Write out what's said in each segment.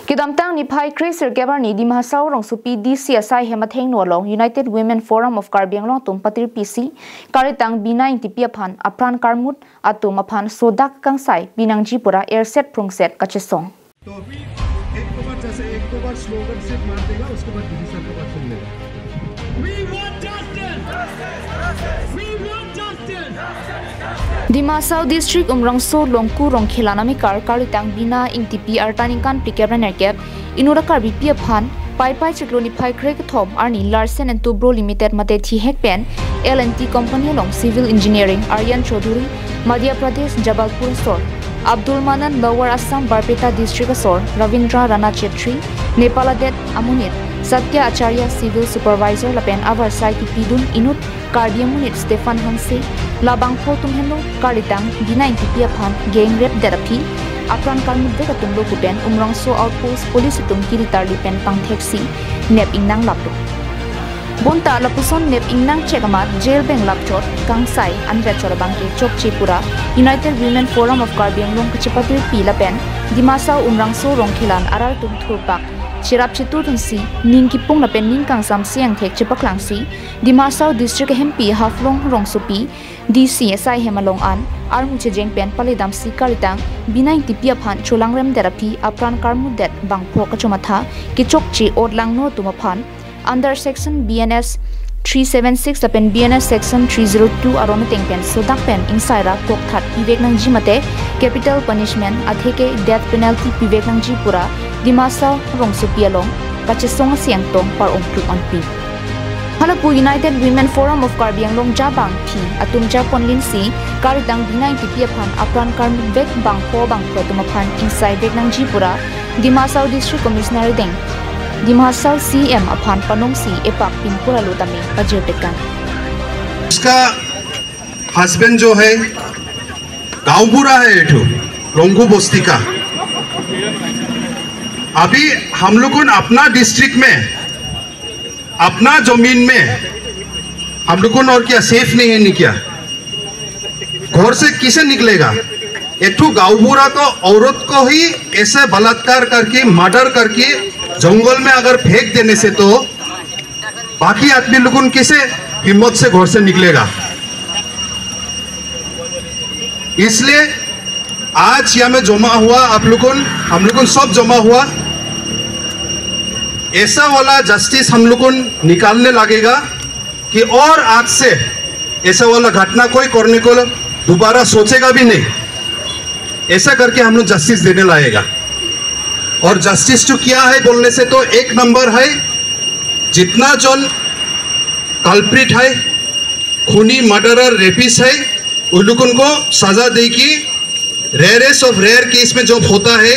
Kidamtang ni Pai Crazer Gabarni di Mahasau rong supi DCSI Hematheng Nolong United Women Forum of Karbianglong tum patir PC karitang Bina Engtipi aphan apran karmut atum aphan sodak akangsai Bina Engtipi pura airset prungset kachesong. तो एक को बार जैसे एक को बार slogan से मार देगा उसके बाद डिवीजन को बार सुन लेगा. We want justice. We want justice. Di Mahasau District Umrangso Longku Rong Khilanami karitang Bina Engtipi artanikan pikebran erkep inura karbipi aphan pai chikloni pai krek thom arni Larsen and Tubro Limited mate thi hekpen L&T company long civil engineering Aryan Chaudhuri Madhya Pradesh Jabalpur store Abdul Manan Lower Assam Barpeta District Asor Ravindra Rana Chetri Nepal Adet Amunit Satya Acharya Civil Supervisor Lapen Avarsai Pidun Inut Kardiam Munit Stefan Hanse Labang Pho Tumhendo Karitang Bina Engtipi aphan gang rape therapy apran karmut veka tumlo kupen Umrangso outpost police tum kiritar lipen pangtheksi nep ingnang lapto Bonta lapuson nep ingnang chekamat jail beng lapchot kangsai anvechor bangke chokchi pura United Women Forum of Karbianglong kachipatir pilapen Dimasau Umrangso rongkhilan aral tum thurpak Chirap chitu thunsi ningkipung lapen ningkang sam siang thek chipaklangsi Dimasau District MP Haflong rongsupi DCSI Hemalong an Armuche jengpen palidam si karitang Bina Engtipi aphan cholangrem therapy apran karmut det bangpho kachomatha kichokchi odlang no tumaphan under section BNS 376 lapen BNS section 302 arome tengpen sodak pen insaira kokthat pivek nangji mate capital punishment atheke death penalty pivek nangji pura Dimasau rongsupi along kachesong siangtong par ongtu onpi Halapu United Women Forum of Karbianglong Jabang P atum Japon Linsi karitang Bina Engtipi aphan apran karmut vek bangpho tumaphan insai vek nangji pura Dimasau District Commissioner deng Dimasau CM aphan panongsi epak pinpura lutami ajirtekan उसका husband जो है गाँव बुरा है एठो लोंगू बस्ती का अभी हम लोग अपना डिस्ट्रिक्ट में अपना जमीन में हम लोग और क्या सेफ नहीं है नहीं क्या घर से किसे निकलेगा एक गाँव बुरा तो औरत को ही ऐसे बलात्कार करके मर्डर करके जंगल में अगर फेंक देने से तो बाकी आदमी लोगों कैसे हिम्मत से घर से निकलेगा इसलिए आज यहाँ में जमा हुआ आप लोगों हम लोगों सब जमा हुआ ऐसा वाला जस्टिस हम लोगों निकालने लगेगा कि और आज से ऐसा वाला घटना कोई करने को दोबारा सोचेगा भी नहीं ऐसा करके हम लोग जस्टिस देने लाएगा और जस्टिस जो किया है बोलने से तो एक नंबर है जितना जन कल्प्रिट है खूनी मर्डरर रेपिस्ट है उन लोगों को सजा देगी रेयरेस्ट ऑफ रेयर केस में जो होता है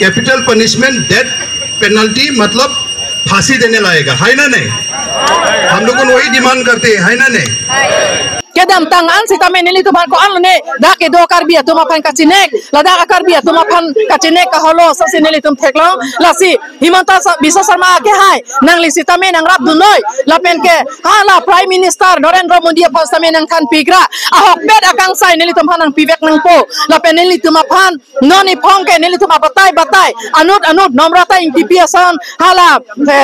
कैपिटल पनिशमेंट डेथ पेनल्टी मतलब फांसी देने लाएगा है ना नहीं हम लोग वही डिमांड करते हैं है ना नहीं Kedam tangan si kami nili tuman ko ano ne dak do karbia tumapan kacinek lada karbia tumapan kacinek ka holo sa sinili tum theklong lasi himanta bisa sarma ke hai nang lisi tame nang rap dunoi lapen ke hala prime minister Narendra Modi pas tame nang kan pigra ahok bed akangsai nili tuman nang pivek nang po lapen nili tumapan noni phongke nili tuma batai anut nomrata Engtipi asan hala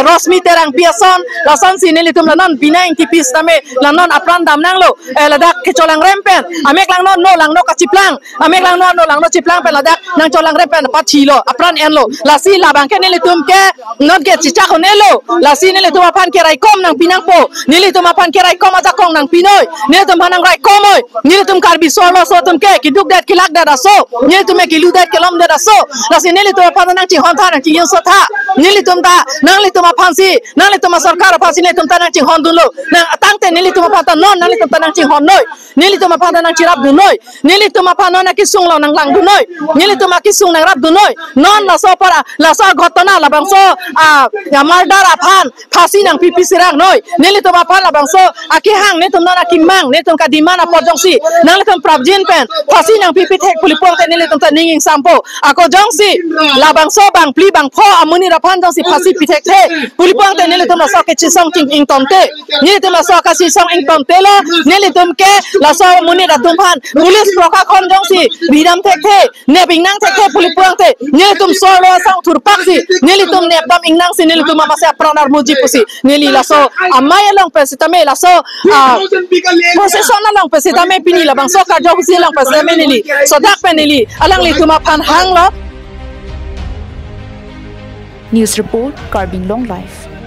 rosmi terang piason lasan si nili tum lanon Bina Engtipi tame lanon apran dam nang lo ladak kecolang rempen amek lang no lang no kaciplang amek lang no lang no ciplang pe ladak nang colang rempen pachilo apran enlo lasi labang ke nili tum ke not ke cica konelo lasi nili tum apan ke raikom nang pinang po nili tum apan ke raikom aja kong nang pinoy nili tum hanang raikom oy nili tum karbi solo so tum ke kiduk dat kilak dat aso nili tum kilu dat kelom dat aso lasi nili tum apan nang ci hon tha nang ci yin so tha nili tum ta nang li tum apan si nang li tum sarkar apan si nili tum ta nang ci hon dulo nang tangte nili tum apan ta non nang li tum ta nang ci hon noi nili tuma pada nang cirap dunoi nili tuma pano na kisung lo nang lang dunoi nili tuma kisung nang rap dunoi non la so para la so ghotona la bangso ya murder aphan phasi nang pipi sirang noi nili tuma pan la bangso aki hang ne tum na kimang ne tum ka dimana porjongsi nang tum prabjin pen phasi nang pipi thek pulipong te nili tum ta ninging sampo ako jongsi la bangso bang pli bang pho amuni rapan jongsi phasi pitek the pulipong te nili tum la so ke chisong king ing tomte nili tum la so ka chisong ing tomte lo nili atum ke la so munit atum phan police proka khon jong si bidam thek the ne bingnang thek the puli puang the ne tum so lo sang thur pak si ne li tum ne dam ingnang si ne li tum ma se apran ar muji pusi ne li la so amai long pe sitame la so procession na long pe sitame pini la bang so ka jong si long pe sitame ne li sodak pe ne li alang li tum phan hang lo. News report, Carbin Long Life.